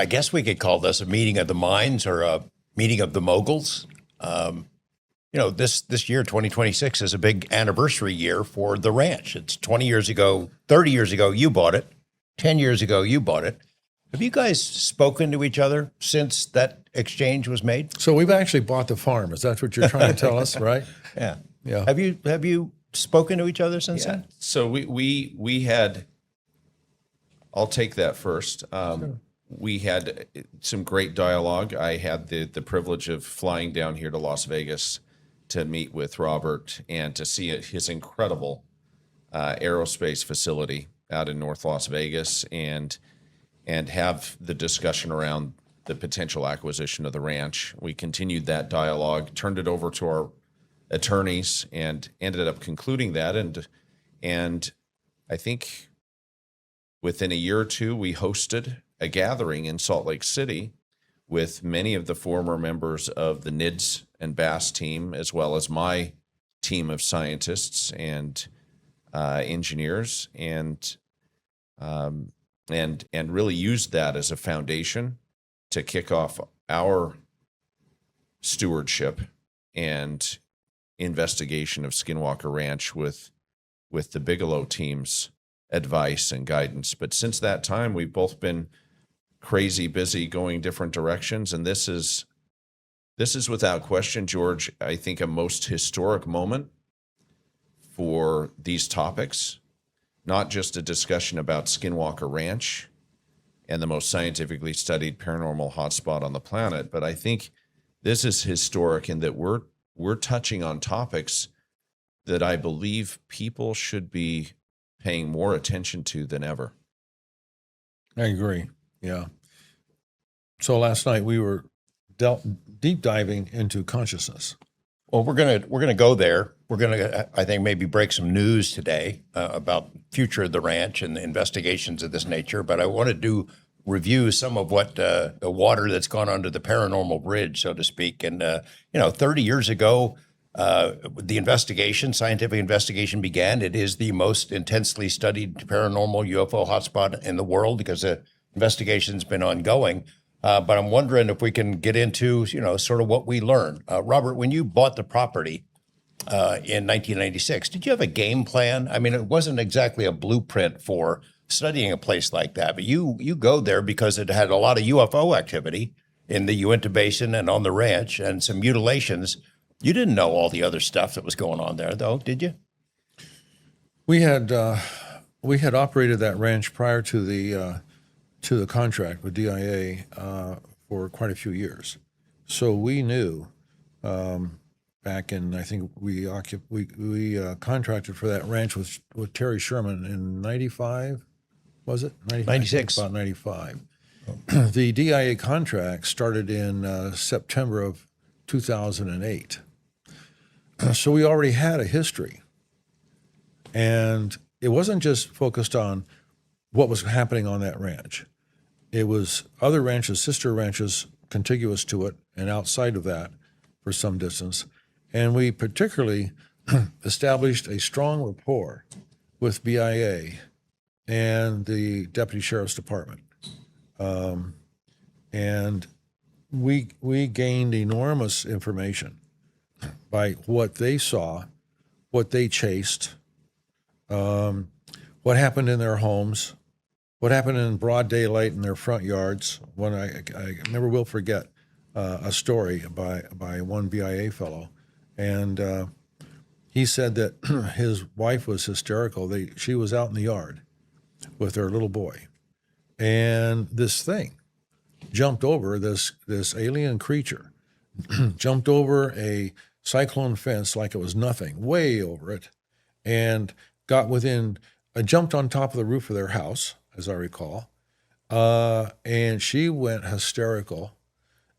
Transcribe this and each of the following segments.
I guess we could call this a meeting of the minds or a meeting of the moguls. This year, 2026, is a big anniversary year for the ranch. It's 20 years ago, 30 years ago, you bought it. 10 years ago, you bought it. Have you guys spoken to each other since that exchange was made? So we've actually bought the farm. Is that what you're trying to tell us, right? Yeah. Yeah. Have you spoken to each other since then? So we had, I'll take that first. We had some great dialogue. I had the privilege of flying down here to Las Vegas to meet with Robert and to see his incredible aerospace facility out in North Las Vegas and have the discussion around the potential acquisition of the ranch. We continued that dialogue, turned it over to our attorneys, and ended up concluding that. And I think within a year or two, we hosted a gathering in Salt Lake City with many of the former members of the NIDS and BASS team, as well as my team of scientists and engineers, and really used that as a foundation to kick off our stewardship and investigation of Skinwalker Ranch with the Bigelow team's advice and guidance. But since that time, we've both been crazy busy going different directions, and this is without question, George, I think a most historic moment for these topics. Not just a discussion about Skinwalker Ranch and the most scientifically studied paranormal hotspot on the planet, but I think this is historic in that we're touching on topics that I believe people should be paying more attention to than ever. I agree. Yeah. So last night we were deep diving into consciousness. Well, we're gonna go there. We're gonna, I think, maybe break some news today about future of the ranch and the investigations of this nature. But I want to review some of what the water that's gone under the paranormal bridge, so to speak. And 30 years ago, the scientific investigation began. It is the most intensely studied paranormal UFO hotspot in the world because the investigation's been ongoing. But I'm wondering if we can get into, sort of what we learned. Robert, when you bought the property in 1996, did you have a game plan? I mean, it wasn't exactly a blueprint for studying a place like that, but you go there because it had a lot of UFO activity in the Uinta Basin and on the ranch and some mutilations. You didn't know all the other stuff that was going on there, though, did you? We had operated that ranch prior to the contract with DIA for quite a few years, so we knew back in, I think we contracted for that ranch with Terry Sherman in 95, was it? 96. About 95. The DIA contract started in September of 2008. So we already had a history. And it wasn't just focused on what was happening on that ranch. It was other ranches, sister ranches, contiguous to it and outside of that for some distance. And we particularly established a strong rapport with BIA and the Deputy Sheriff's Department. And we gained enormous information by what they saw, what they chased, what happened in their homes, what happened in broad daylight in their front yards. When I never will forget a story by one BIA fellow, and he said that his wife was hysterical. She was out in the yard with her little boy, and this thing jumped over this alien creature, jumped over a cyclone fence like it was nothing, way over it, and got jumped on top of the roof of their house, as I recall, and she went hysterical,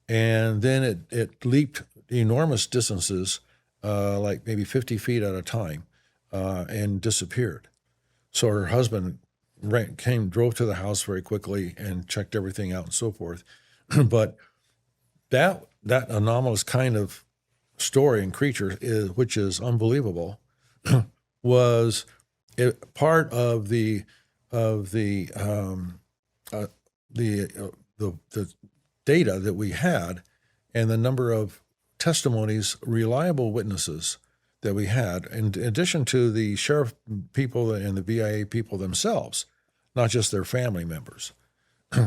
and then it leaped enormous distances, like maybe 50 feet at a time, and disappeared. So her husband drove to the house very quickly and checked everything out and so forth. But that anomalous kind of story and creature, which is unbelievable, was part of the the data that we had and the number of testimonies, reliable witnesses that we had, in addition to the sheriff people and the VIA people themselves, not just their family members.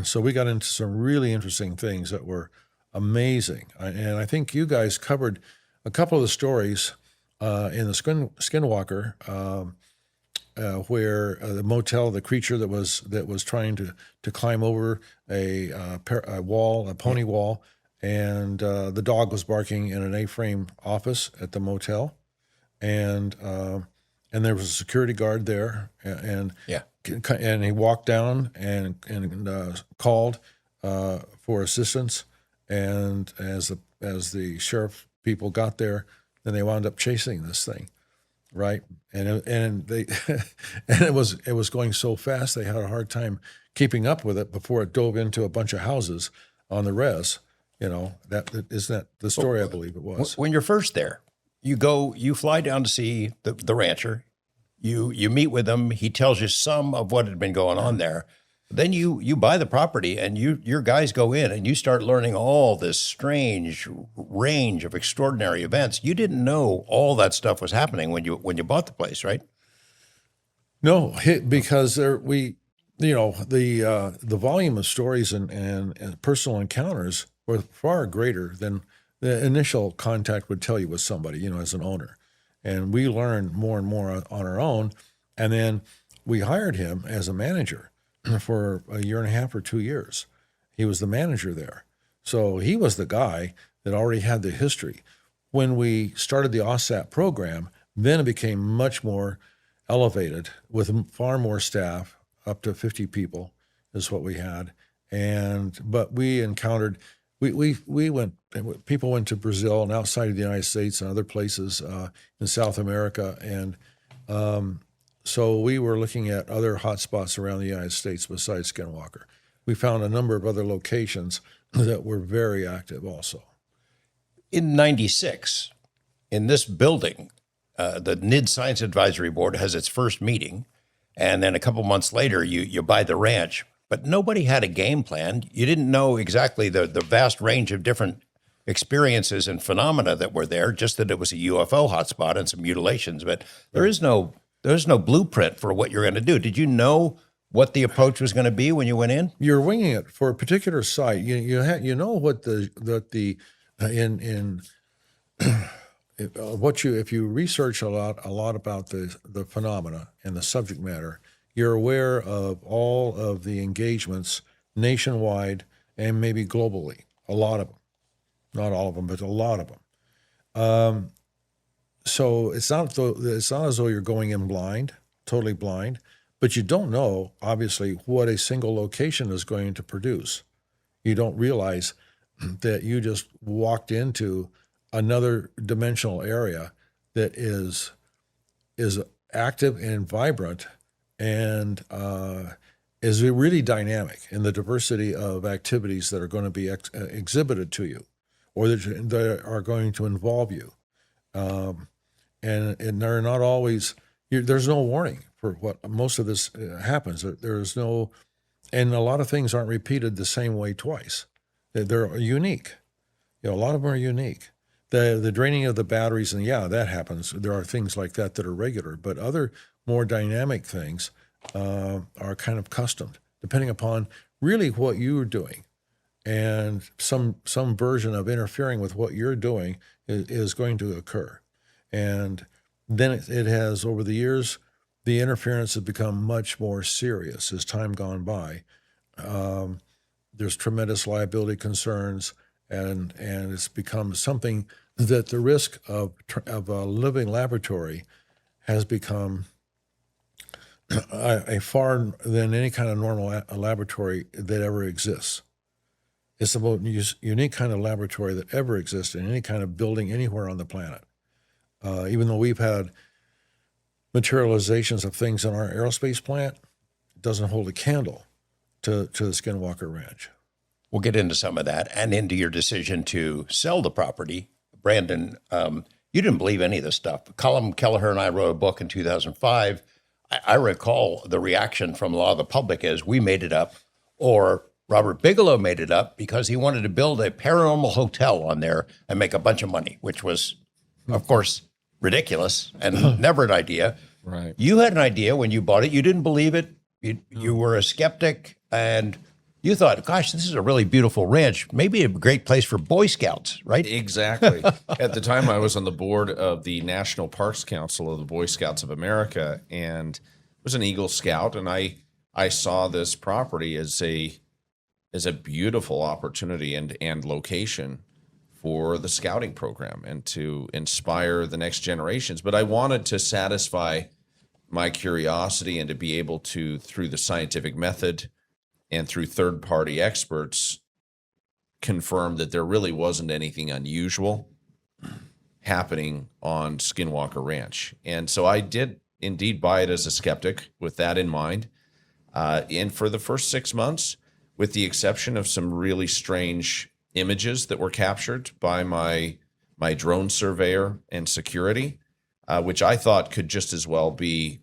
So we got into some really interesting things that were amazing. And I think you guys covered a couple of the stories in the Skinwalker, where the motel, the creature that was trying to climb over a wall, a pony wall, and the dog was barking in an A-frame office at the motel, and there was a security guard there, and he walked down and called for assistance, and as the sheriff people got there, then they wound up chasing this thing, right? And they and it was going so fast they had a hard time keeping up with it before it dove into a bunch of houses on the res. Isn't that the story? I believe it was. When you're first there, you fly down to see the rancher. You meet with him. He tells you some of what had been going on there. Then you buy the property, and your guys go in, and you start learning all this strange range of extraordinary events. You didn't know all that stuff was happening when you bought the place, right? No, because the volume of stories and personal encounters were far greater than the initial contact would tell you with somebody, as an owner. And we learned more and more on our own. And then we hired him as a manager for a year and a half or 2 years. He was the manager there. So he was the guy that already had the history. When we started the AAWSAP program, then it became much more elevated with far more staff, up to 50 people is what we had. But we encountered, people went to Brazil and outside of the United States and other places in South America. And so we were looking at other hotspots around the United States besides Skinwalker. We found a number of other locations that were very active also. In 96, in this building, the NIDS Science Advisory Board has its first meeting. And then a couple months later, you buy the ranch. But nobody had a game plan. You didn't know exactly the vast range of different experiences and phenomena that were there, just that it was a UFO hotspot and some mutilations. But there's no blueprint for what you're going to do. Did you know what the approach was going to be when you went in? You're winging it for a particular site. You know what if you research a lot about the phenomena and the subject matter, you're aware of all of the engagements nationwide and maybe globally. A lot of them, not all of them, but a lot of them. So it's not as though you're going in blind, totally blind, but you don't know obviously what a single location is going to produce. You don't realize that you just walked into another dimensional area that is active and vibrant and is really dynamic in the diversity of activities that are going to be exhibited to you or that are going to involve you. And they're not always, there's no warning for what most of this happens. There's no, and a lot of things aren't repeated the same way twice. They're unique. A lot of them are unique. The draining of the batteries, and that happens. There are things like that are regular, but other more dynamic things are kind of customed, depending upon really what you're doing. And some version of interfering with what you're doing is going to occur. And then it has, over the years, the interference has become much more serious as time gone by. There's tremendous liability concerns, and it's become something that the risk of a living laboratory has become a far than any kind of normal laboratory that ever exists. It's the most unique kind of laboratory that ever exists in any kind of building anywhere on the planet. Even though we've had materializations of things in our aerospace plant, it doesn't hold a candle to the Skinwalker Ranch. We'll get into some of that and into your decision to sell the property. Brandon, you didn't believe any of this stuff. Colin Kelleher and I wrote a book in 2005. I recall the reaction from a lot of the public as we made it up, or Robert Bigelow made it up because he wanted to build a paranormal hotel on there and make a bunch of money, which was, of course, ridiculous and never an idea. Right. You had an idea when you bought it. You didn't believe it. You were a skeptic, and you thought, gosh, this is a really beautiful ranch. Maybe a great place for Boy Scouts, right? Exactly. At the time, I was on the board of the National Parks Council of the Boy Scouts of America, and was an Eagle Scout, and I saw this property as a beautiful opportunity and location for the scouting program and to inspire the next generations. But I wanted to satisfy my curiosity and to be able to, through the scientific method and through third-party experts, confirm that there really wasn't anything unusual happening on Skinwalker Ranch. And so I did indeed buy it as a skeptic with that in mind. And for the first 6 months, with the exception of some really strange images that were captured by my drone surveyor and security, which I thought could just as well be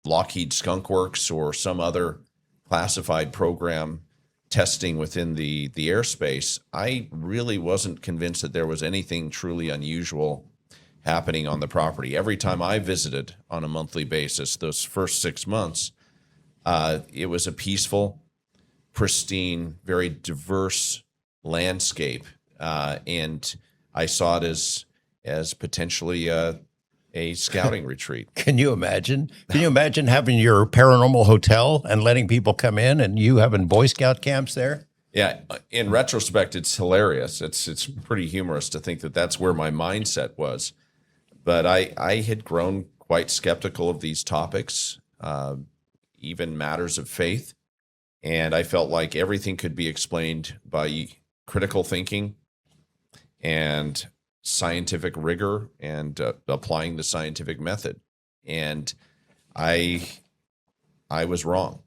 Lockheed Skunk Works or some other classified program testing within the airspace, I really wasn't convinced that there was anything truly unusual happening on the property. Every time I visited on a monthly basis, those first 6 months, it was a peaceful, pristine, very diverse landscape, and I saw it as potentially a scouting retreat. Can you imagine? Can you imagine having your paranormal hotel and letting people come in and you having Boy Scout camps there? Yeah, in retrospect, it's hilarious. It's pretty humorous to think that that's where my mindset was. But I had grown quite skeptical of these topics, even matters of faith. And I felt like everything could be explained by critical thinking and scientific rigor and applying the scientific method. And I was wrong.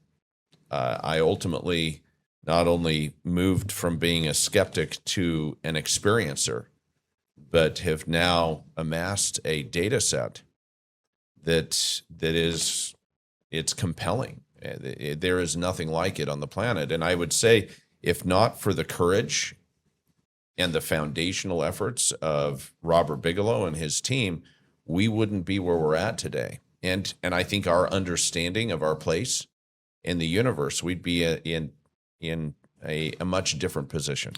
I ultimately not only moved from being a skeptic to an experiencer, but have now amassed a data set that is, it's compelling. There is nothing like it on the planet. And I would say, if not for the courage and the foundational efforts of Robert Bigelow and his team, we wouldn't be where we're at today. And I think our understanding of our place in the universe, we'd be in a much different position.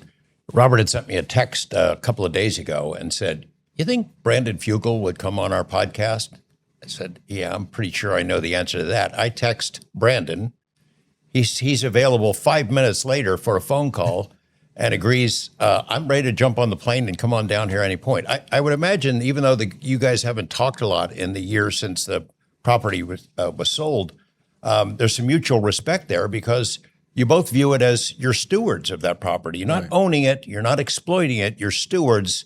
Robert had sent me a text a couple of days ago and said, "You think Brandon Fugal would come on our podcast?" I said, "Yeah, I'm pretty sure I know the answer to that." I text Brandon. He's available 5 minutes later for a phone call and agrees, I'm ready to jump on the plane and come on down here any point. I would imagine, even though you guys haven't talked a lot in the years since the property was sold, there's some mutual respect there because you both view it as you're stewards of that property. You're not owning it. You're not exploiting it. You're stewards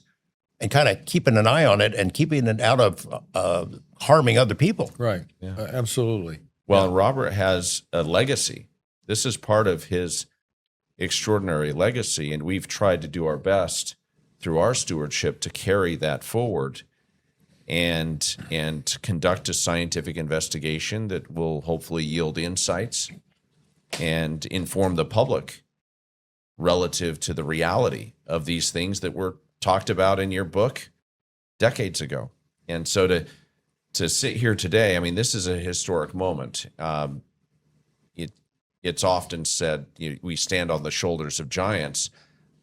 and kind of keeping an eye on it and keeping it out of harming other people. Right. Yeah. Absolutely. Well, and Robert has a legacy. This is part of his extraordinary legacy, and we've tried to do our best through our stewardship to carry that forward and conduct a scientific investigation that will hopefully yield insights and inform the public relative to the reality of these things that were talked about in your book decades ago. And so to sit here today, I mean, this is a historic moment. It's often said, we stand on the shoulders of giants.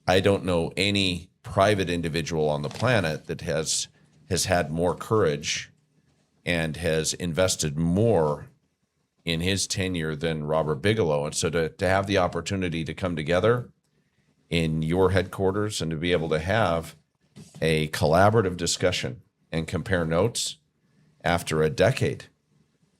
I don't know any private individual on the planet that has had more courage and has invested more in his tenure than Robert Bigelow. And so to have the opportunity to come together in your headquarters and to be able to have a collaborative discussion and compare notes after a decade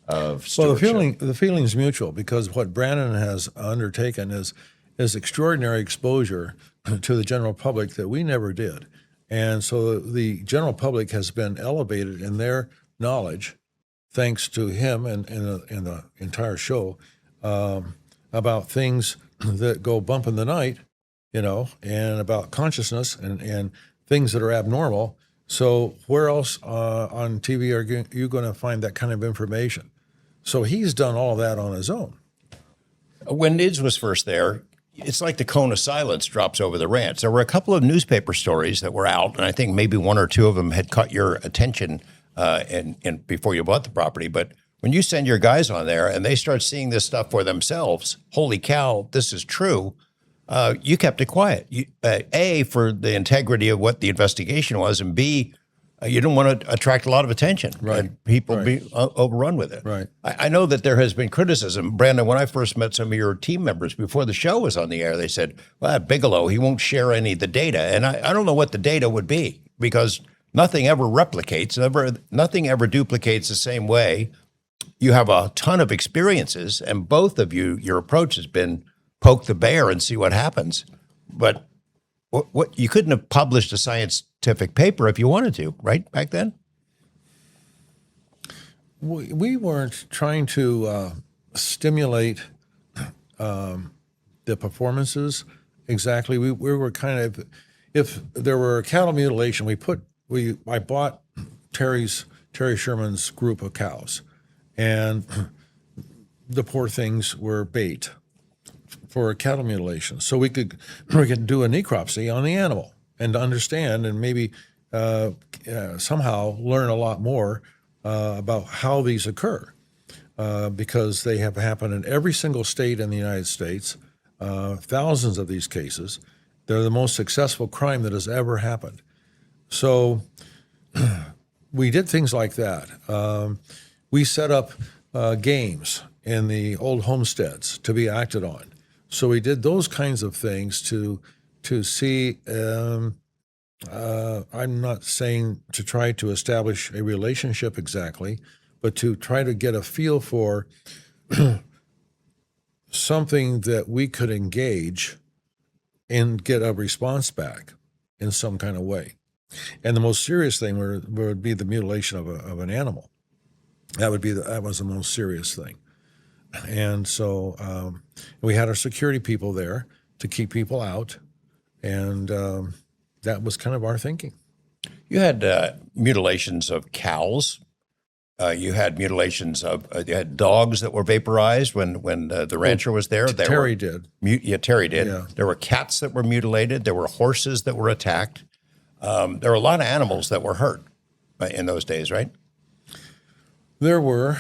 of stewardship. Well, the feeling is mutual because what Brandon has undertaken is extraordinary exposure to the general public that we never did. And so the general public has been elevated in their knowledge, thanks to him and the entire show, about things that go bump in the night, and about consciousness and things that are abnormal. So where else on TV are you going to find that kind of information? So he's done all that on his own. When NIDS was first there, it's like the cone of silence drops over the ranch. There were a couple of newspaper stories that were out, and I think maybe one or two of them had caught your attention and before you bought the property. But when you send your guys on there and they start seeing this stuff for themselves, holy cow, this is true. You kept it quiet. A, for the integrity of what the investigation was, and B, you didn't want to attract a lot of attention. Right. And people Right. be overrun with it. Right. I know that there has been criticism. Brandon, when I first met some of your team members before the show was on the air, they said, well, Bigelow, he won't share any of the data. And I don't know what the data would be, because nothing ever replicates, nothing ever duplicates the same way. You have a ton of experiences, and both of you, your approach has been poke the bear and see what happens. But what you couldn't have published a scientific paper if you wanted to, right, back then? We weren't trying to stimulate the performances exactly. We were kind of, if there were cattle mutilation, I bought Terry Sherman's group of cows, and the poor things were bait for cattle mutilation. So we could do a necropsy on the animal and understand and maybe somehow learn a lot more about how these occur, because they have happened in every single state in the United States, thousands of these cases. They're the most successful crime that has ever happened. So we did things like that. We set up games in the old homesteads to be acted on. So we did those kinds of things to see. I'm not saying to try to establish a relationship exactly, but to try to get a feel for something that we could engage and get a response back in some kind of way. And the most serious thing would be the mutilation of an animal. That was the most serious thing. And so we had our security people there to keep people out, and that was kind of our thinking. You had mutilations of cows. You had mutilations of you had dogs that were vaporized when the rancher was there. Terry did. Terry did. Yeah. There were cats that were mutilated. There were horses that were attacked. There were a lot of animals that were hurt in those days, right? There were.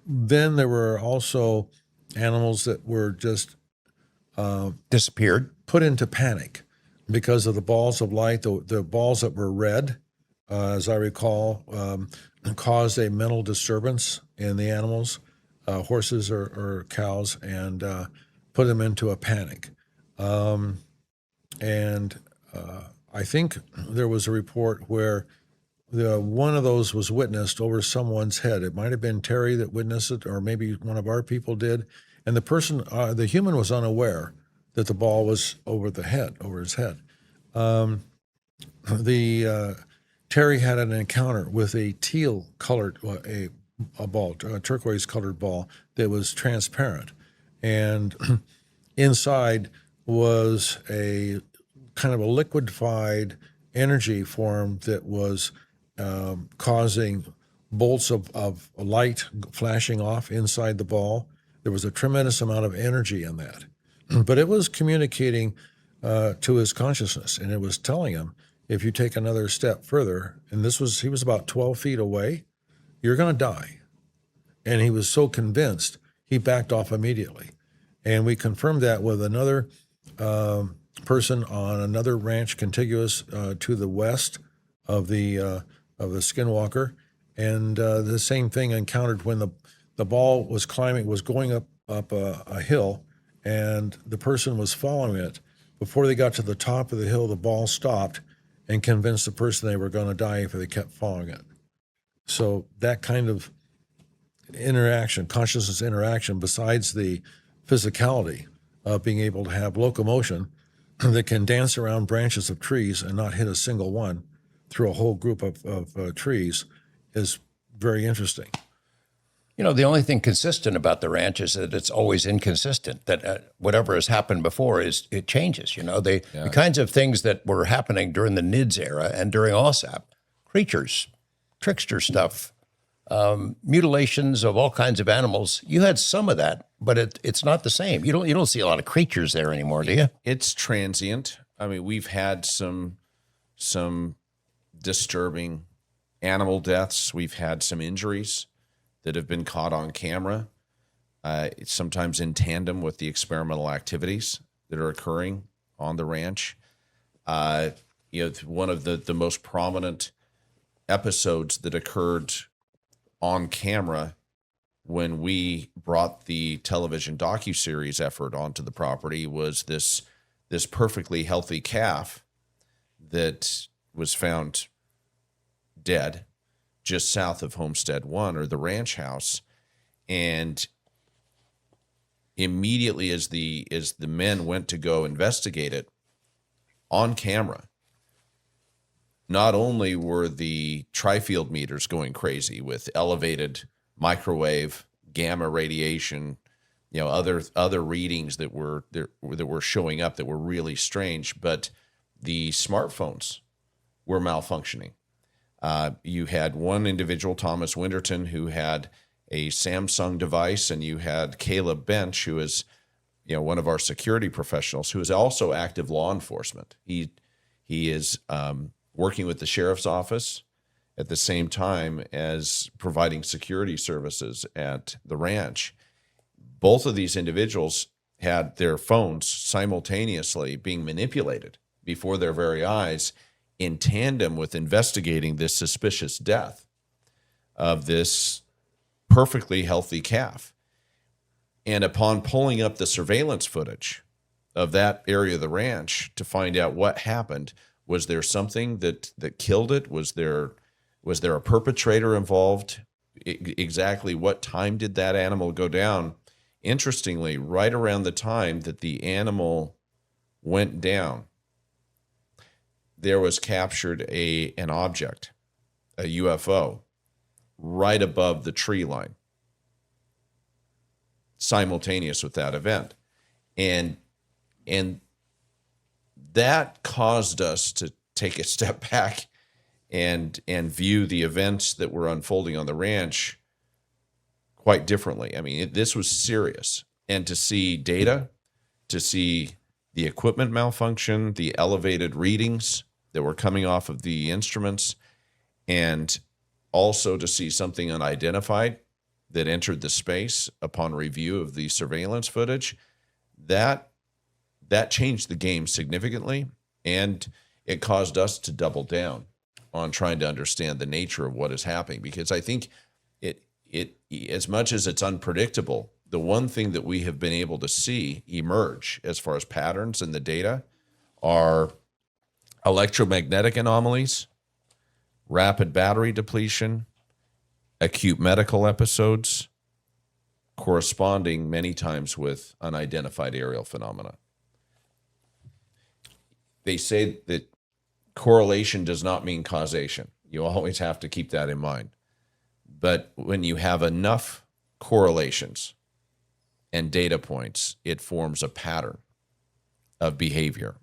Then there were also animals that were just Disappeared. put into panic because of the balls of light. The balls that were red, as I recall, caused a mental disturbance in the animals, horses or cows, and put them into a panic. And I think there was a report where one of those was witnessed over someone's head. It might have been Terry that witnessed it, or maybe one of our people did. And the person, the human, was unaware that the ball was over his head. Terry had an encounter with a teal-colored, a ball, a turquoise-colored ball that was transparent, and inside was a kind of a liquefied energy form that was causing bolts of light flashing off inside the ball. There was a tremendous amount of energy in that. But it was communicating to his consciousness, and it was telling him, if you take another step further, and he was about 12 feet away, you're going to die. And he was so convinced, he backed off immediately. And we confirmed that with another person on another ranch contiguous to the west of the Skinwalker, and the same thing encountered when the ball was going up a hill, and the person was following it. Before they got to the top of the hill, the ball stopped and convinced the person they were going to die if they kept following it. So that kind of interaction, consciousness interaction, besides the physicality of being able to have locomotion that can dance around branches of trees and not hit a single one through a whole group of trees, is very interesting. You know, the only thing consistent about the ranch is that it's always inconsistent, that whatever has happened before it changes. You know, the kinds of things that were happening during the NIDS era and during AAWSAP, creatures, trickster stuff, mutilations of all kinds of animals. You had some of that, but it's not the same. You don't see a lot of creatures there anymore, do you? It's transient. I mean, we've had some disturbing animal deaths. We've had some injuries that have been caught on camera, sometimes in tandem with the experimental activities that are occurring on the ranch. One of the most prominent episodes that occurred on camera when we brought the television docuseries effort onto the property was this perfectly healthy calf that was found dead just south of Homestead 1, or the ranch house. And immediately as the men went to go investigate it on camera, not only were the tri-field meters going crazy with elevated microwave, gamma radiation, other readings that were showing up that were really strange, but the smartphones were malfunctioning. You had one individual, Thomas Winterton, who had a Samsung device, and you had Caleb Bench, who is, one of our security professionals, who is also active law enforcement. He is working with the sheriff's office at the same time as providing security services at the ranch. Both of these individuals had their phones simultaneously being manipulated before their very eyes in tandem with investigating this suspicious death of this perfectly healthy calf. And upon pulling up the surveillance footage of that area of the ranch to find out what happened, was there something that killed it? Was there a perpetrator involved? Exactly what time did that animal go down? Interestingly, right around the time that the animal went down, there was captured an object, a UFO, right above the tree line, simultaneous with that event. And that caused us to take a step back and view the events that were unfolding on the ranch quite differently. I mean, this was serious. And to see data, to see the equipment malfunction, the elevated readings that were coming off of the instruments, and also to see something unidentified that entered the space upon review of the surveillance footage, that changed the game significantly, and it caused us to double down on trying to understand the nature of what is happening. Because I think it as much as it's unpredictable, the one thing that we have been able to see emerge as far as patterns in the data are electromagnetic anomalies, rapid battery depletion, acute medical episodes, corresponding many times with unidentified aerial phenomena. They say that correlation does not mean causation. You always have to keep that in mind. But when you have enough correlations and data points, it forms a pattern of behavior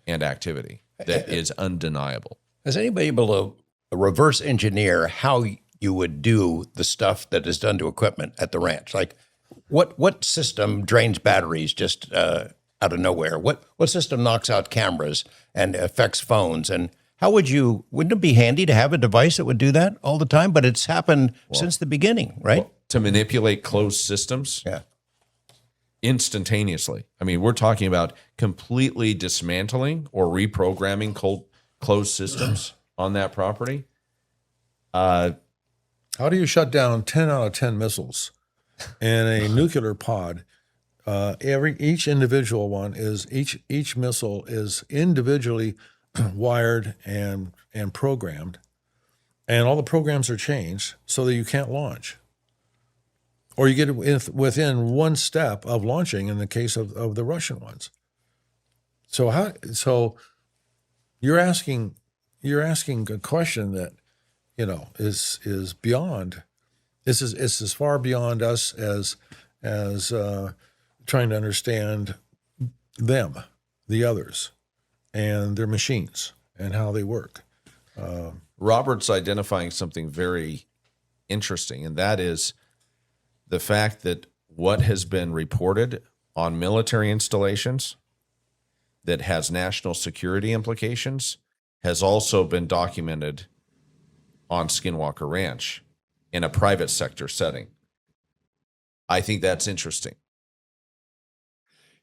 and activity that is undeniable. Has anybody able to reverse engineer how you would do the stuff that is done to equipment at the ranch? Like, what system drains batteries just out of nowhere? What system knocks out cameras and affects phones? And how wouldn't it be handy to have a device that would do that all the time? But it's happened since the beginning, right? To manipulate closed systems? Yeah. Instantaneously. I mean, we're talking about completely dismantling or reprogramming closed systems on that property. How do you shut down 10 out of 10 missiles in a nuclear pod? Each individual one is each missile is individually wired and programmed, and all the programs are changed so that you can't launch, or you get within one step of launching in the case of the Russian ones. So you're asking a question that is beyond. It's as far beyond us as trying to understand them, the others, and their machines and how they work. Robert's identifying something very interesting, and that is the fact that what has been reported on military installations that has national security implications has also been documented on Skinwalker Ranch in a private sector setting. I think that's interesting.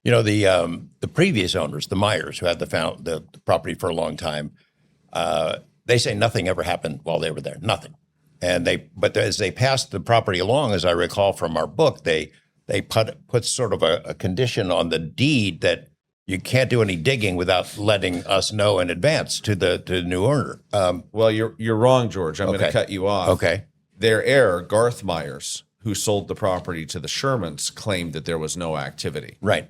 You know, the previous owners, the Myers, who had the property for a long time, they say nothing ever happened while they were there, nothing. But as they passed the property along, as I recall from our book, they put sort of a condition on the deed that you can't do any digging without letting us know in advance to the new owner. Well, you're wrong, George. I'm going to cut you off. Okay. Their heir, Garth Myers, who sold the property to the Shermans, claimed that there was no activity. Right.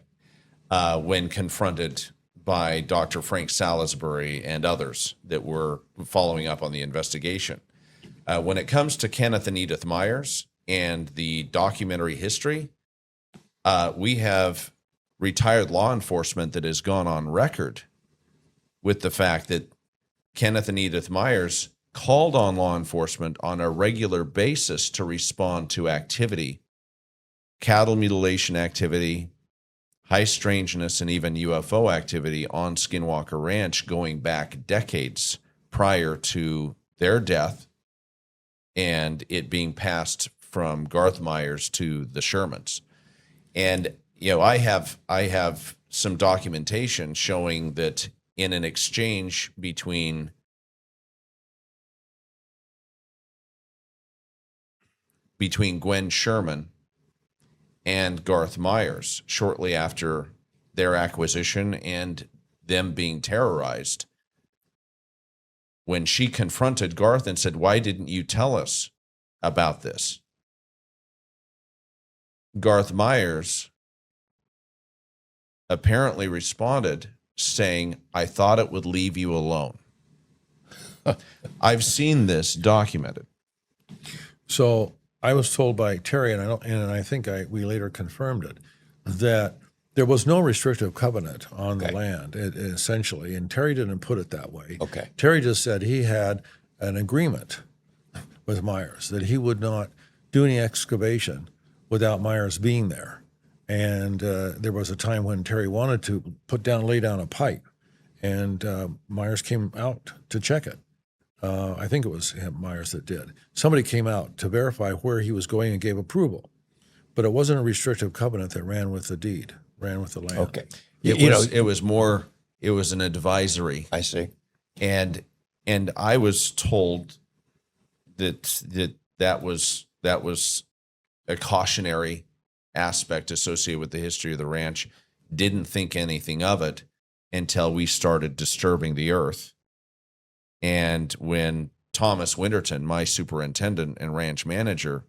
When confronted by Dr. Frank Salisbury and others that were following up on the investigation. When it comes to Kenneth and Edith Myers and the documentary history, we have retired law enforcement that has gone on record with the fact that Kenneth and Edith Myers called on law enforcement on a regular basis to respond to activity, cattle mutilation activity, high strangeness, and even UFO activity on Skinwalker Ranch going back decades prior to their death and it being passed from Garth Myers to the Shermans. And, you know, I have some documentation showing that in an exchange between Gwen Sherman and Garth Myers shortly after their acquisition and them being terrorized, when she confronted Garth and said, "Why didn't you tell us about this?" Garth Myers apparently responded saying, "I thought it would leave you alone." I've seen this documented. So I was told by Terry, and I think we later confirmed it, that there was no restrictive covenant on the land, essentially, and Terry didn't put it that way. Okay. Terry just said he had an agreement with Myers that he would not do any excavation without Myers being there. And there was a time when Terry wanted to lay down a pipe, and Myers came out to check it. I think it was Myers that did. Somebody came out to verify where he was going and gave approval. But it wasn't a restrictive covenant that ran with the deed, ran with the land. Okay. It was an advisory. I see. And I was told that was a cautionary aspect associated with the history of the ranch. Didn't think anything of it until we started disturbing the earth. And when Thomas Winterton, my superintendent and ranch manager,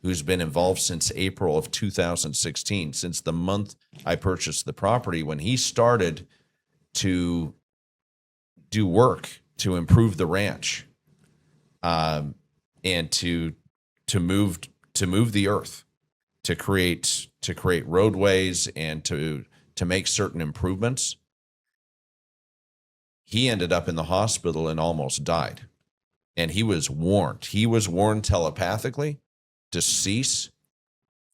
who's been involved since April of 2016, since the month I purchased the property, when he started to do work to improve the ranch, and to move the earth, to create roadways and to make certain improvements, he ended up in the hospital and almost died. And he was warned. He was warned telepathically to cease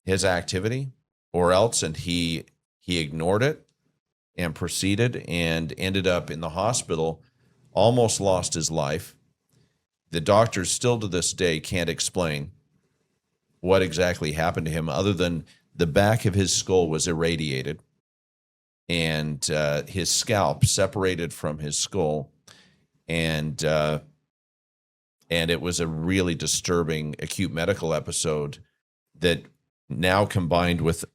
his activity or else, and he ignored it and proceeded and ended up in the hospital, almost lost his life. The doctors still to this day can't explain what exactly happened to him other than the back of his skull was irradiated and his scalp separated from his skull, and it was a really disturbing acute medical episode that now combined with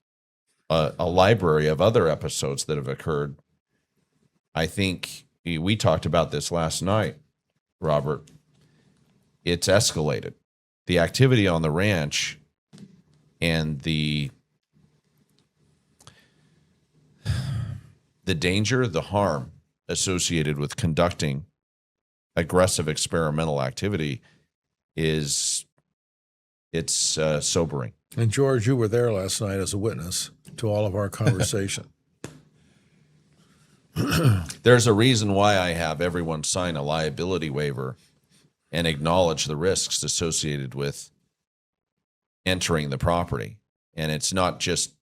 a library of other episodes that have occurred. I think we talked about this last night, Robert. It's escalated. The activity on the ranch and the danger, the harm associated with conducting aggressive experimental activity it's sobering. And George, you were there last night as a witness to all of our conversation. There's a reason why I have everyone sign a liability waiver and acknowledge the risks associated with entering the property. And it's not just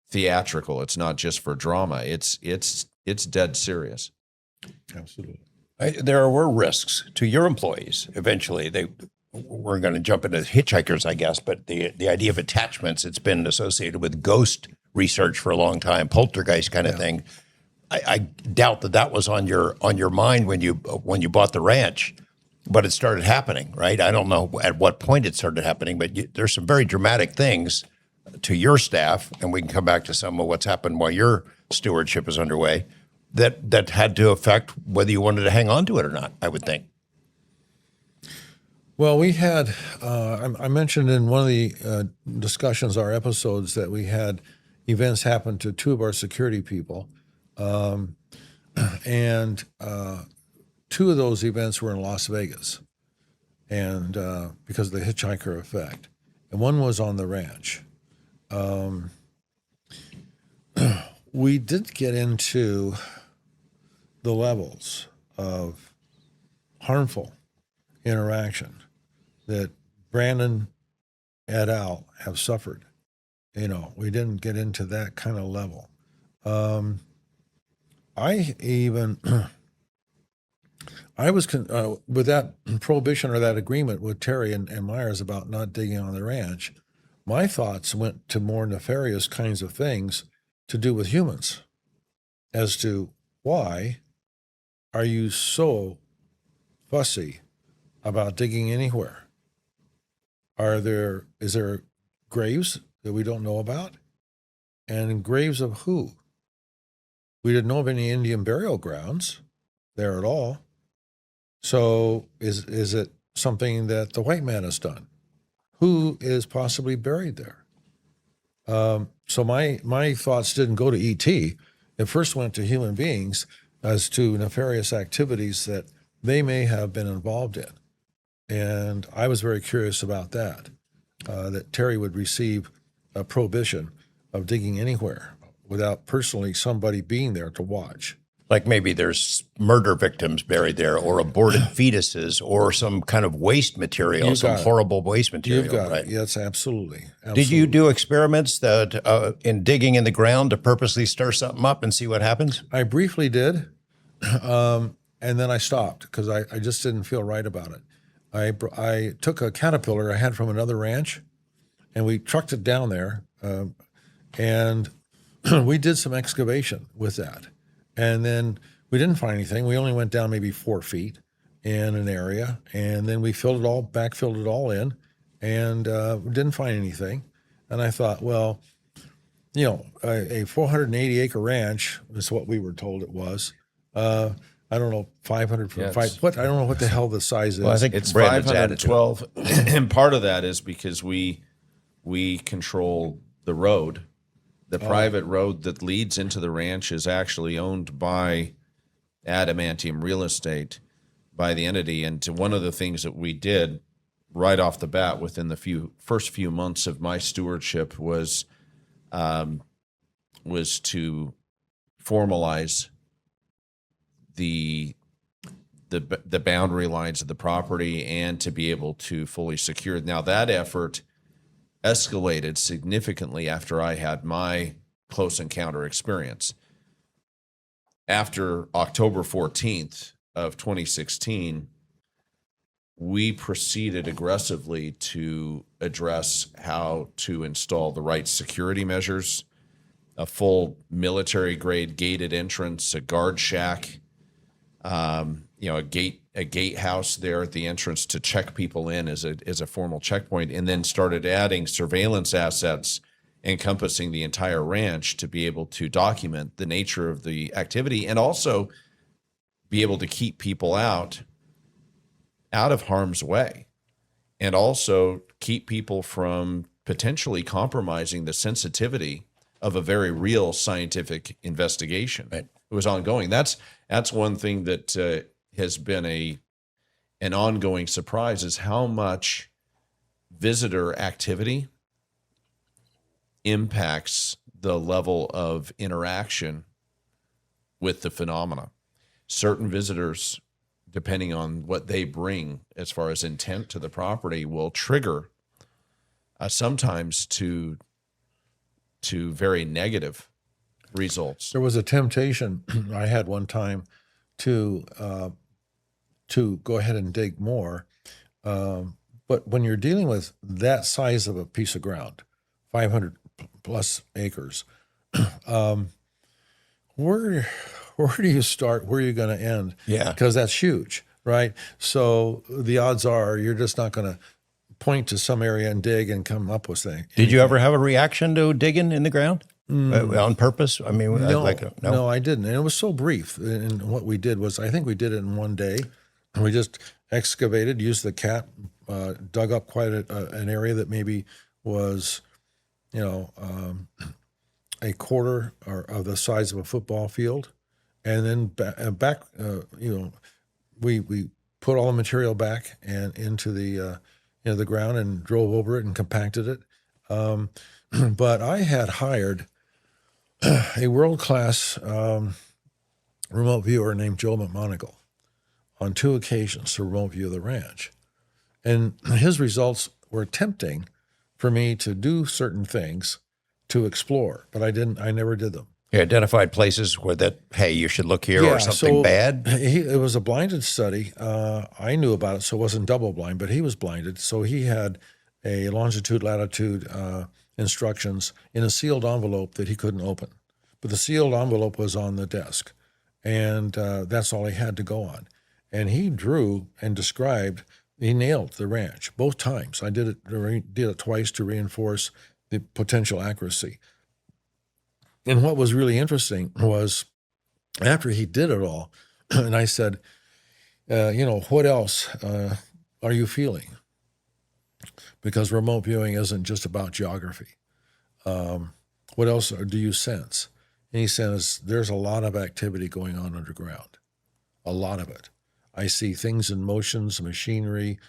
theatrical. It's not just for drama. It's dead serious. Absolutely. There were risks to your employees. Eventually, we're going to jump into hitchhikers, I guess, but the idea of attachments, it's been associated with ghost research for a long time, poltergeist kind of thing. I doubt that was on your mind when you bought the ranch, but it started happening, right? I don't know at what point it started happening, but there's some very dramatic things to your staff, and we can come back to some of what's happened while your stewardship is underway, that had to affect whether you wanted to hang on to it or not, I would think. Well, we had, I mentioned in one of the discussions, our episodes, that we had events happen to two of our security people. And two of those events were in Las Vegas, and because of the hitchhiker effect. And one was on the ranch. We did get into the levels of harmful interaction that Brandon et al. Have suffered. We didn't get into that kind of level. I was with that prohibition or that agreement with Terry and Myers about not digging on the ranch. My thoughts went to more nefarious kinds of things to do with humans, as to why are you so fussy about digging anywhere? Is there graves that we don't know about? And graves of who? We didn't know of any Indian burial grounds there at all. So is it something that the white man has done? Who is possibly buried there? So my thoughts didn't go to ET. It first went to human beings as to nefarious activities that they may have been involved in. And I was very curious about that Terry would receive a prohibition of digging anywhere without personally somebody being there to watch. Like maybe there's murder victims buried there, or aborted fetuses, or some kind of waste material, some horrible waste material. You've got right? it. Yes, absolutely. Did you do experiments that in digging in the ground to purposely stir something up and see what happens? I briefly did, and then I stopped because I just didn't feel right about it. I took a caterpillar I had from another ranch, and we trucked it down there, and we did some excavation with that. And then we didn't find anything. We only went down maybe 4 feet in an area, and then we backfilled it all in, and we didn't find anything. And I thought, well, a 480-acre ranch is what we were told it was. I don't know, 500 foot. I don't know what the hell the size is. Well, I think it's Brandon's 512, and part of that is because we control the road. The private road that leads into the ranch is actually owned by Adamantium Real Estate, by the entity. And one of the things that we did right off the bat within the first few months of my stewardship was to formalize the boundary lines of the property and to be able to fully secure. Now that effort escalated significantly after I had my close encounter experience. After October 14th of 2016, we proceeded aggressively to address how to install the right security measures, a full military-grade gated entrance, a guard shack, a gatehouse there at the entrance to check people in as a formal checkpoint, and then started adding surveillance assets encompassing the entire ranch to be able to document the nature of the activity and also be able to keep people out of harm's way, and also keep people from potentially compromising the sensitivity of a very real scientific investigation. Right. It was ongoing. That's one thing that has been an ongoing surprise, is how much visitor activity impacts the level of interaction with the phenomena. Certain visitors, depending on what they bring as far as intent to the property, will trigger sometimes to very negative results. There was a temptation I had one time to go ahead and dig more. But when you're dealing with that size of a piece of ground, 500 plus acres, where do you start? Where are you going to end? Yeah. Because that's huge, right? So the odds are you're just not going to point to some area and dig and come up with things. Did you ever have a reaction to digging in the ground on purpose? I mean, No, no. no, I didn't. And it was so brief. And what we did was, I think we did it in one day. We just excavated, used the cat, dug up quite an area that maybe was, a quarter of the size of a football field. And then back, we put all the material back and into the ground and drove over it and compacted it. But I had hired a world-class remote viewer named Joe McMonagle on 2 occasions to remote view the ranch. And his results were tempting for me to do certain things to explore, but I never did them. You identified places where hey, you should look here or something bad? It was a blinded study. I knew about it, so it wasn't double blind, but he was blinded. So he had a longitude, latitude instructions in a sealed envelope that he couldn't open. But the sealed envelope was on the desk, and that's all he had to go on. And he drew and described, he nailed the ranch both times. I did it twice to reinforce the potential accuracy. And what was really interesting was after he did it all, and I said, what else are you feeling? Because remote viewing isn't just about geography. What else do you sense? And he says, there's a lot of activity going on underground, a lot of it. I see things in motions, machinery,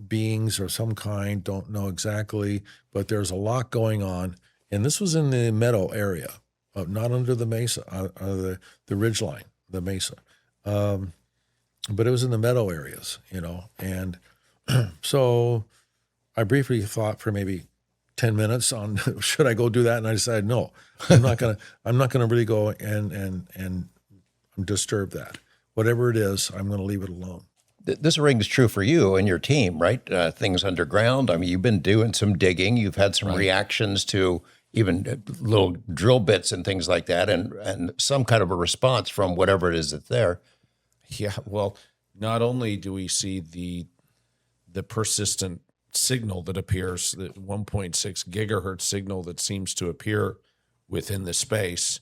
beings of some kind, don't know exactly, but there's a lot going on. And this was in the meadow area, not under the mesa, the ridge line, the mesa. But it was in the meadow areas, And so I briefly thought for maybe 10 minutes on should I go do that, and I decided no, I'm not gonna really go and disturb that. Whatever it is, I'm going to leave it alone. This rings true for you and your team, right? Things underground. I mean, you've been doing some digging. You've had some reactions to even little drill bits and things like that, and some kind of a response from whatever it is that's there. Yeah, well, not only do we see the persistent signal that appears, the 1.6 gigahertz signal that seems to appear within the space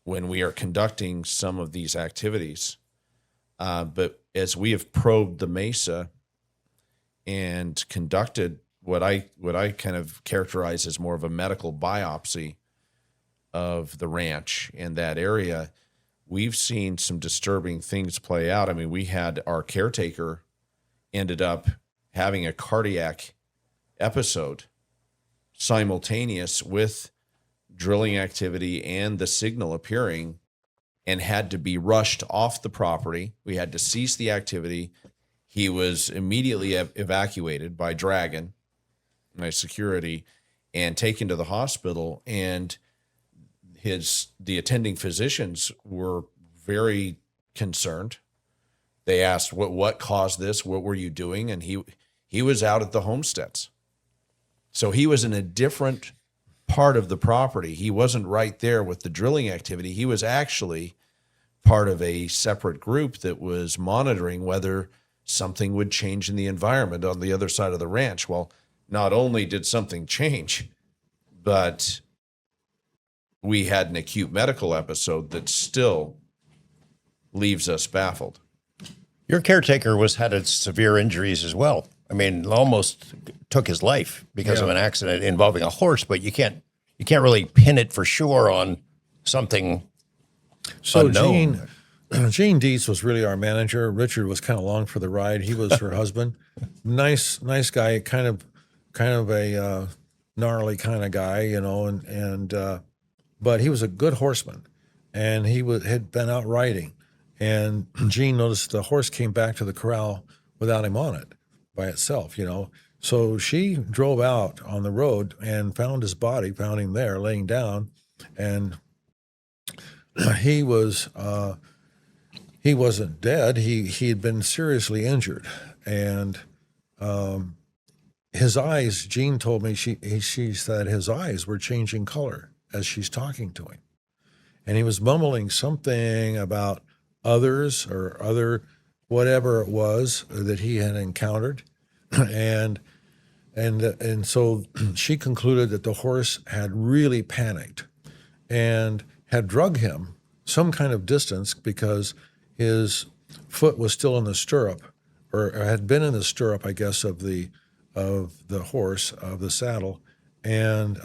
when we are conducting some of these activities, but as we have probed the mesa and conducted what I kind of characterize as more of a medical biopsy of the ranch in that area, we've seen some disturbing things play out. I mean, we had our caretaker ended up having a cardiac episode simultaneous with drilling activity and the signal appearing, and had to be rushed off the property. We had to cease the activity. He was immediately evacuated by Dragon, my security, and taken to the hospital. And the attending physicians were very concerned. They asked, what caused this? What were you doing? And he was out at the homesteads. So he was in a different part of the property. He wasn't right there with the drilling activity. He was actually part of a separate group that was monitoring whether something would change in the environment on the other side of the ranch. Well, not only did something change, but we had an acute medical episode that still leaves us baffled. Your caretaker had severe injuries as well. I mean, almost took his life because of an accident involving a horse, but you can't really pin it for sure on something unknown. Gene Dietz was really our manager. Richard was kind of along for the ride. He was her husband. Nice guy, kind of a gnarly kind of guy, but he was a good horseman, and he had been out riding. And Gene noticed the horse came back to the corral without him on it. by itself, you know. So she drove out on the road and found his body, found him there laying down, and he was he wasn't dead. He had been seriously injured, and his eyes. Jean told me she said his eyes were changing color as she's talking to him, and he was mumbling something about others or other whatever it was that he had encountered, and so she concluded that the horse had really panicked and had drug him some kind of distance because his foot was still in the stirrup, or had been in the stirrup, I guess, of the horse, of the saddle, and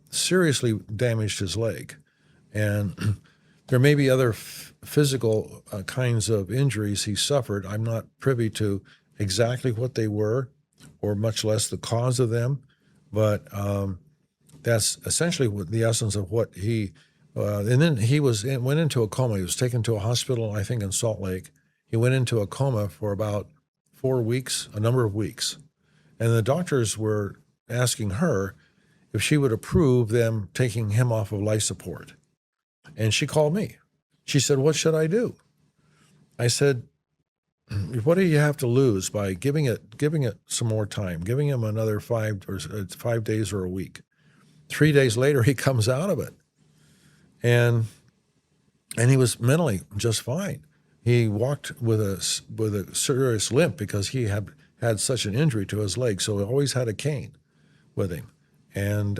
seriously damaged his leg. And there may be other physical kinds of injuries he suffered. I'm not privy to exactly what they were, or much less the cause of them, but that's essentially the essence of what he. And then he went into a coma. He was taken to a hospital, I think, in Salt Lake. He went into a coma for about 4 weeks, a number of weeks, and the doctors were asking her if she would approve them taking him off of life support. And she called me. She said, "What should I do?" I said, "What do you have to lose by giving it some more time, giving him another 5 days or a week?" 3 days later, he comes out of it, and he was mentally just fine. He walked with a serious limp because he had such an injury to his leg, so he always had a cane with him, and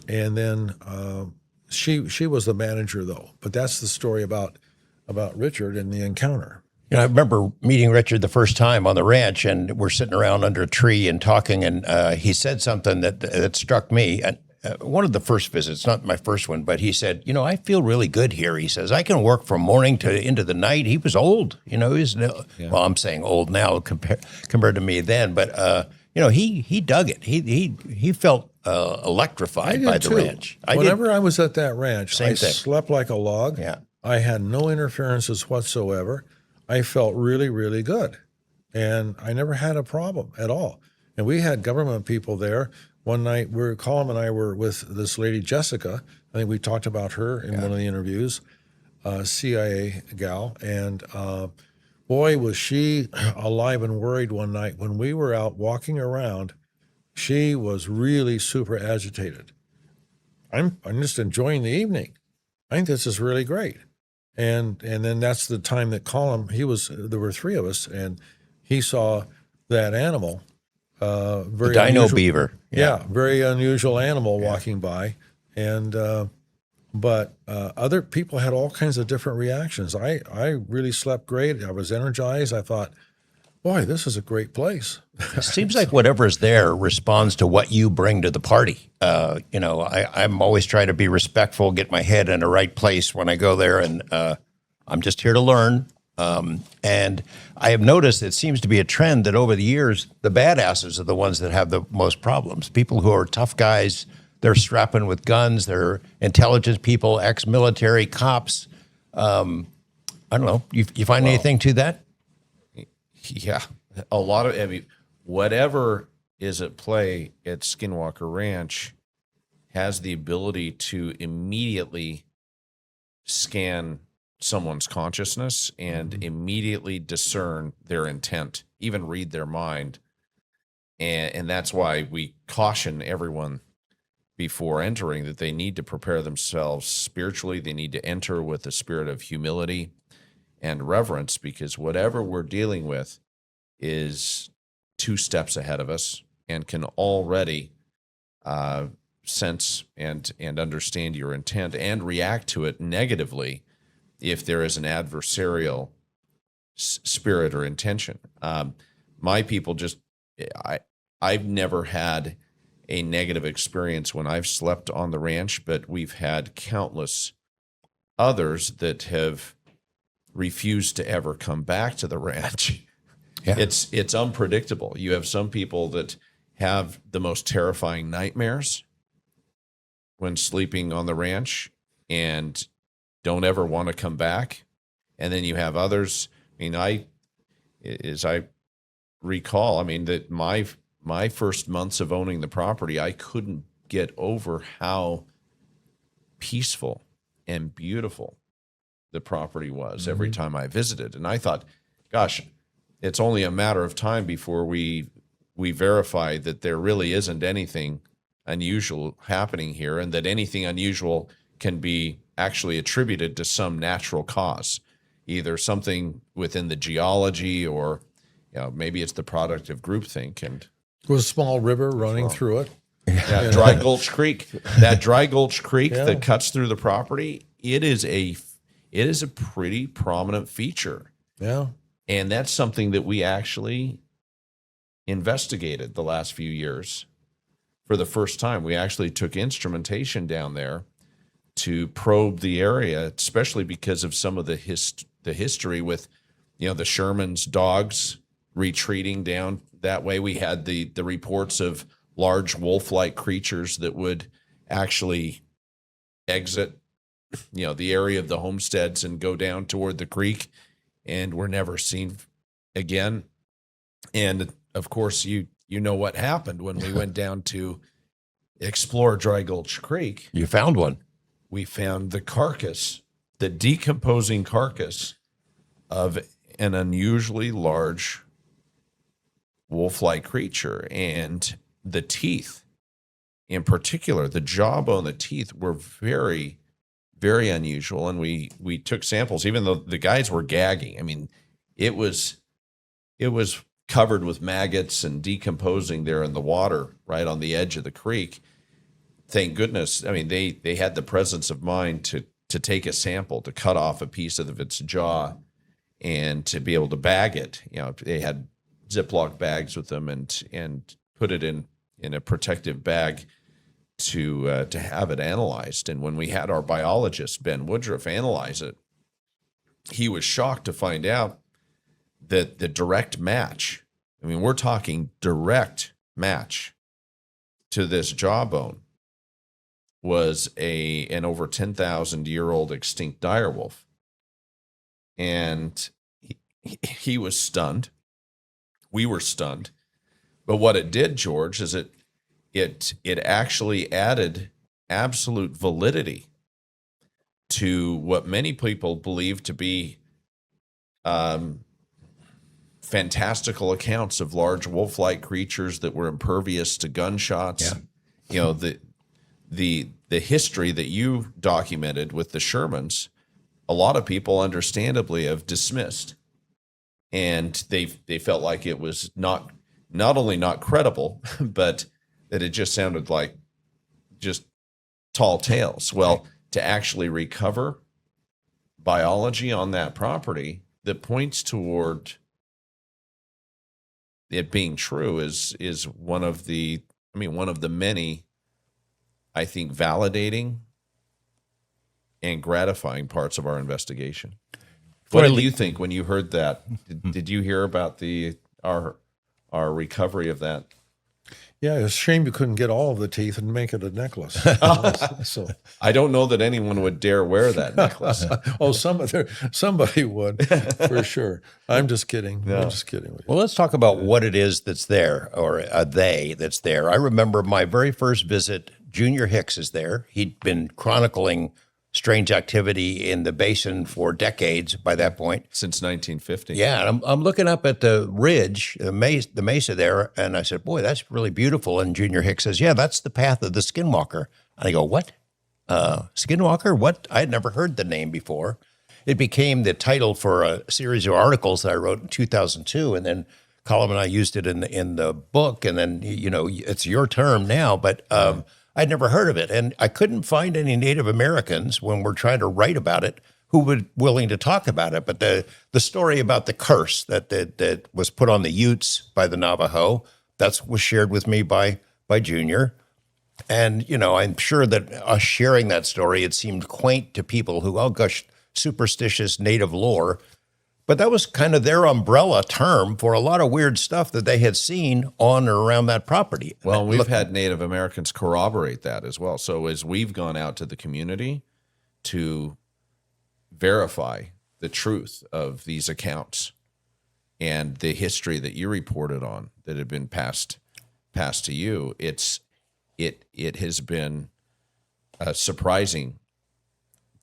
then she was the manager though. But that's the story about Richard and the encounter. You know, I remember meeting Richard the first time on the ranch, and we're sitting around under a tree and talking, and he said something that struck me. And one of the first visits, not my first one, but he said, "You know, I feel really good here." He says, "I can work from morning to into the night." He was old, you know. Well, I'm saying old now compared to me then, but you know, he dug it. He felt electrified by the ranch. Whenever I was at that ranch, Same I thing. slept like a log. Yeah. I had no interferences whatsoever. I felt really, really good. And I never had a problem at all. And we had government people there. One night, Colin and I were with this lady, Jessica. I think we talked about her in one of the interviews, CIA gal. And boy, was she alive and worried one night. When we were out walking around, she was really super agitated. I'm just enjoying the evening. I think this is really great. And then that's the time that Colin, there were three of us, and he saw that animal. Very the dino unusual, beaver. Yeah, very unusual animal walking by. And but other people had all kinds of different reactions. I really slept great. I was energized. I thought, boy, this is a great place. It seems like whatever is there responds to what you bring to the party. You know, I'm always trying to be respectful, get my head in the right place when I go there, and I'm just here to learn. And I have noticed it seems to be a trend that over the years, the badasses are the ones that have the most problems. People who are tough guys, they're strapping with guns, they're intelligent people, ex-military cops. I don't know. You find anything to that? Yeah, a lot of, I mean, whatever is at play at Skinwalker Ranch has the ability to immediately scan someone's consciousness and immediately discern their intent, even read their mind. And that's why we caution everyone before entering that they need to prepare themselves spiritually. They need to enter with a spirit of humility and reverence, because whatever we're dealing with is 2 steps ahead of us and can already sense and understand your intent and react to it negatively if there is an adversarial spirit or intention. My people I've never had a negative experience when I've slept on the ranch, but we've had countless others that have refused to ever come back to the ranch. Yeah. It's unpredictable. You have some people that have the most terrifying nightmares when sleeping on the ranch and don't ever want to come back. And then you have others. I mean, as I recall, I mean, that my first months of owning the property, I couldn't get over how peaceful and beautiful the property was every time I visited. And I thought, gosh, it's only a matter of time before we verify that there really isn't anything unusual happening here, and that anything unusual can be actually attributed to some natural cause, either something within the geology, or maybe it's the product of groupthink. And It was a small river running through it. yeah, Dry Gulch Creek, that Dry Gulch Creek Yeah. that cuts through the property, it is a pretty prominent feature. Yeah. And that's something that we actually investigated the last few years for the first time. We actually took instrumentation down there to probe the area, especially because of some of the history with, the Sherman's dogs retreating down that way. We had the reports of large wolf-like creatures that would actually exit, the area of the homesteads and go down toward the creek, and were never seen again. And of course, you know what happened when we went down to explore Dry Gulch Creek. You found one. We found the carcass, the decomposing carcass of an unusually large wolf-like creature. And the teeth, in particular, the jawbone, the teeth were very, very unusual. And we took samples, even though the guys were gagging. I mean, it was covered with maggots and decomposing there in the water right on the edge of the creek. Thank goodness. I mean, they had the presence of mind to take a sample, to cut off a piece of its jaw and to be able to bag it. They had Ziploc bags with them and put it in a protective bag to have it analyzed. And when we had our biologist, Ben Woodruff, analyze it, he was shocked to find out that the direct match, I mean, we're talking direct match to this jawbone, was an over 10,000-year-old extinct direwolf. And he was stunned. We were stunned. But what it did, George, is it actually added absolute validity to what many people believe to be fantastical accounts of large wolf-like creatures that were impervious to gunshots. Yeah. The history that you documented with the Shermans, a lot of people understandably have dismissed, and they felt like it was not only not credible, but that it just sounded like just tall tales. Well, to actually recover biology on that property that points toward it being true is one of the many, I think, validating and gratifying parts of our investigation. What did you think when you heard that? Did you hear about our recovery of that? Yeah, it's a shame you couldn't get all of the teeth and make it a necklace. So, I don't know that anyone would dare wear that necklace. somebody would for sure. I'm just kidding. I'm just kidding with you. Well, let's talk about what it is that's there, or a they that's there. I remember my very first visit. Junior Hicks is there. He'd been chronicling strange activity in the basin for decades by that point. Since 1950. Yeah, and I'm looking up at the ridge, the mesa there, and I said, boy, that's really beautiful. And Junior Hicks says, yeah, that's the path of the Skinwalker. And I go, what? Skinwalker? What? I had never heard the name before. It became the title for a series of articles that I wrote in 2002, and then Colin and I used it in the book, and then, it's your term now, but I'd never heard of it. And I couldn't find any Native Americans when we're trying to write about it who were willing to talk about it. But the story about the curse that was put on the Utes by the Navajo, that was shared with me by Junior. And, I'm sure that us sharing that story, it seemed quaint to people who, oh gosh, superstitious Native lore. But that was kind of their umbrella term for a lot of weird stuff that they had seen on or around that property. Well, we've had Native Americans corroborate that as well. So as we've gone out to the community to verify the truth of these accounts, and the history that you reported on that had been passed to you, it has been surprising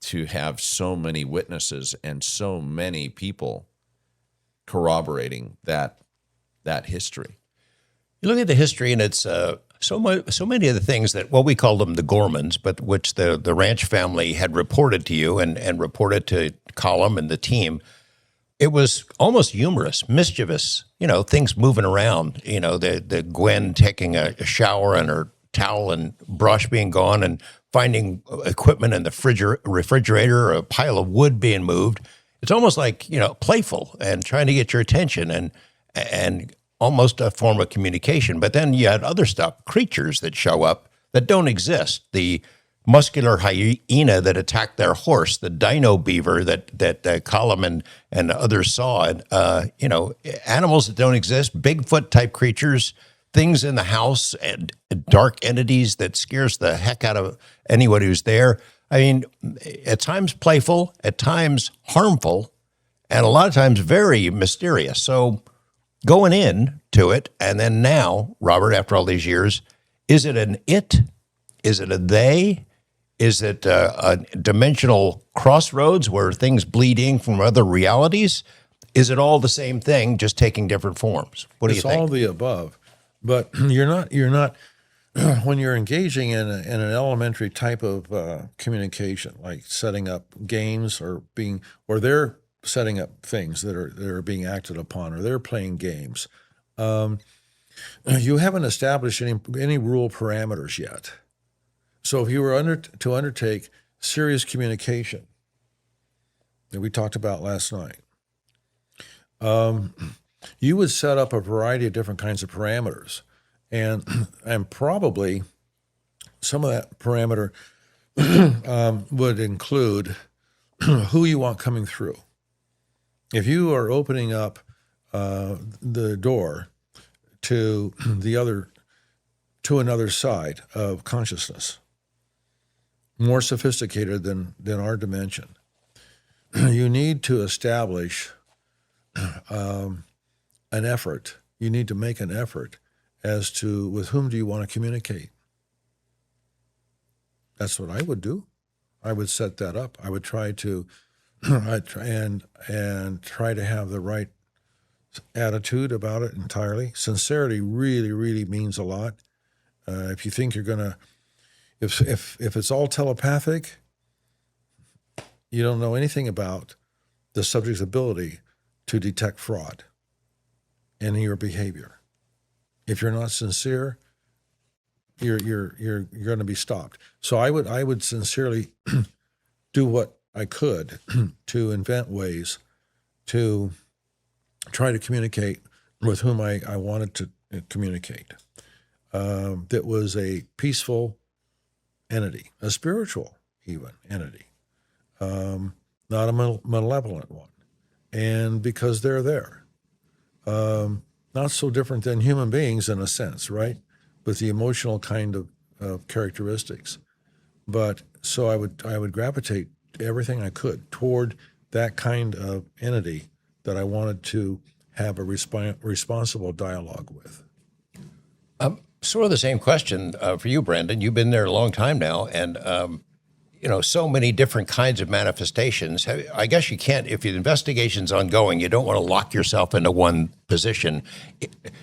to have so many witnesses and so many people corroborating that history. You look at the history, and it's so many of the things that, well, we call them the Gormans, but which the ranch family had reported to you and reported to Colum and the team. It was almost humorous, mischievous, things moving around, the Gwen taking a shower and her towel and brush being gone and finding equipment in the refrigerator or a pile of wood being moved. It's almost like, playful and trying to get your attention and almost a form of communication. But then you had other stuff, creatures that show up that don't exist. The muscular hyena that attacked their horse, the dino beaver that Colum and others saw, animals that don't exist, Bigfoot type creatures, things in the house, and dark entities that scares the heck out of anyone who's there. I mean, at times playful, at times harmful, and a lot of times very mysterious. So going in to it, and then now, Robert, after all these years, is it an it? Is it a they? Is it a dimensional crossroads where things bleed in from other realities? Is it all the same thing, just taking different forms? What do you think? It's all the above, but you're not when you're engaging in an elementary type of communication, like setting up games or they're setting up things that are being acted upon, or they're playing games. You haven't established any rule parameters yet. So if you were to undertake serious communication that we talked about last night, you would set up a variety of different kinds of parameters, and probably some of that parameter would include who you want coming through. If you are opening up the door to another side of consciousness, more sophisticated than our dimension, you need to establish an effort. You need to make an effort as to with whom do you want to communicate. That's what I would do. I would set that up. I would try to try to have the right attitude about it entirely. Sincerity really, really means a lot. If you think you're gonna, if it's all telepathic, you don't know anything about the subject's ability to detect fraud in your behavior. If you're not sincere, you're going to be stopped. So I would sincerely do what I could to invent ways to try to communicate with whom I wanted to communicate. That was a peaceful entity, a spiritual even entity, not a malevolent one. And because they're there, not so different than human beings in a sense, right? With the emotional kind of characteristics. But so I would gravitate everything I could toward that kind of entity that I wanted to have a responsible dialogue with. Sort of the same question for you, Brandon. You've been there a long time now, and so many different kinds of manifestations. I guess you can't, if the investigation's ongoing, you don't want to lock yourself into one position.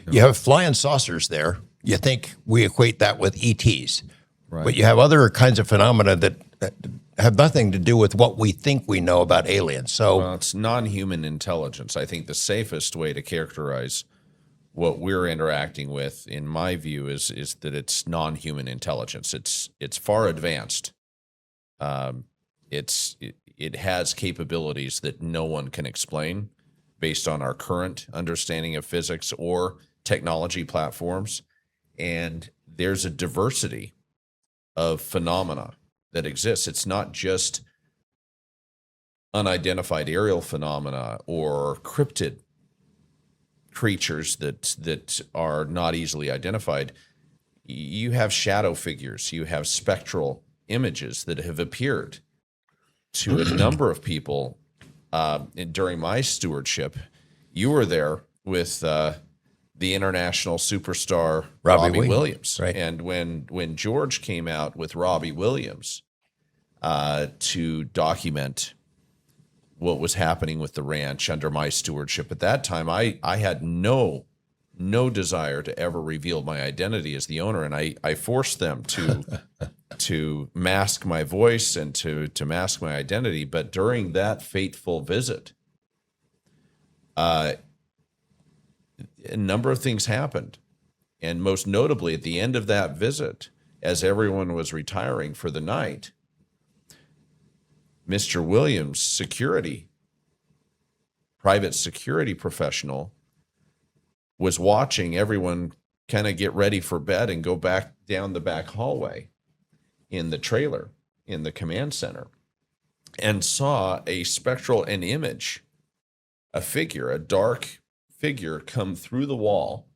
You have flying saucers there. You think we equate that with ETs, right? But you have other kinds of phenomena that have nothing to do with what we think we know about aliens. So it's non-human intelligence. I think the safest way to characterize what we're interacting with, in my view, is that it's non-human intelligence. It's far advanced. It has capabilities that no one can explain based on our current understanding of physics or technology platforms. And there's a diversity of phenomena that exists. It's not just unidentified aerial phenomena or cryptid creatures that are not easily identified. You have shadow figures, you have spectral images that have appeared to a number of people during my stewardship you were there with the international superstar Robbie Robbie Williams, Williams. right. And when George came out with Robbie Williams to document what was happening with the ranch under my stewardship at that time, I had no desire to ever reveal my identity as the owner, and I forced them to mask my voice and to mask my identity. But during that fateful visit, a number of things happened, and most notably at the end of that visit, as everyone was retiring for the night, Mr. Williams' private security professional, was watching everyone kind of get ready for bed and go back down the back hallway in the trailer in the command center, and saw an image, a figure, a dark figure come through the wall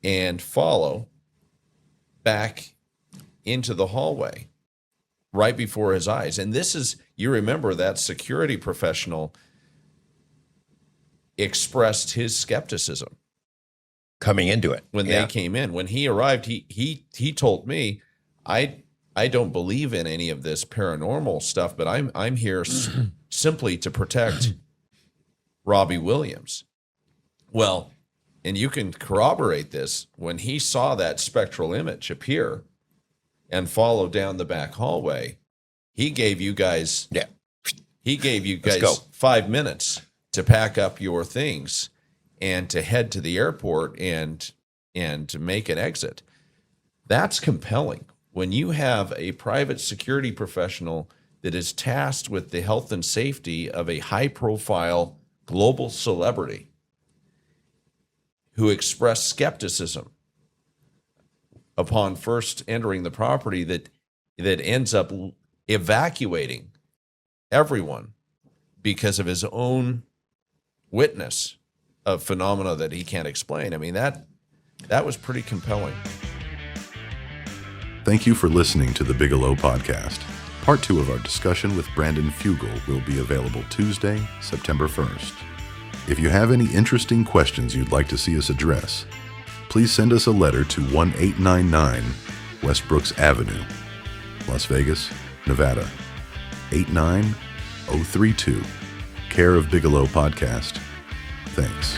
and follow back into the hallway right before his eyes. And this is, you remember that security professional expressed his skepticism Coming into it. when they came in. When he arrived, he told me, I don't believe in any of this paranormal stuff, but I'm here simply to protect Robbie Williams. Well, and you can corroborate this, when he saw that spectral image appear and follow down the back hallway, he gave you guys Let's go. 5 minutes to pack up your things and to head to the airport and to make an exit. That's compelling. When you have a private security professional that is tasked with the health and safety of a high-profile global celebrity who expressed skepticism upon first entering the property, that ends up evacuating everyone because of his own witness of phenomena that he can't explain. I mean, that was pretty compelling. Thank you for listening to the Bigelow Podcast. Part 2 of our discussion with Brandon Fugal will be available Tuesday, September 1st. If you have any interesting questions you'd like to see us address, please send us a letter to 1899 West Brooks Avenue, Las Vegas, Nevada, 89032, care of Bigelow Podcast. Thanks.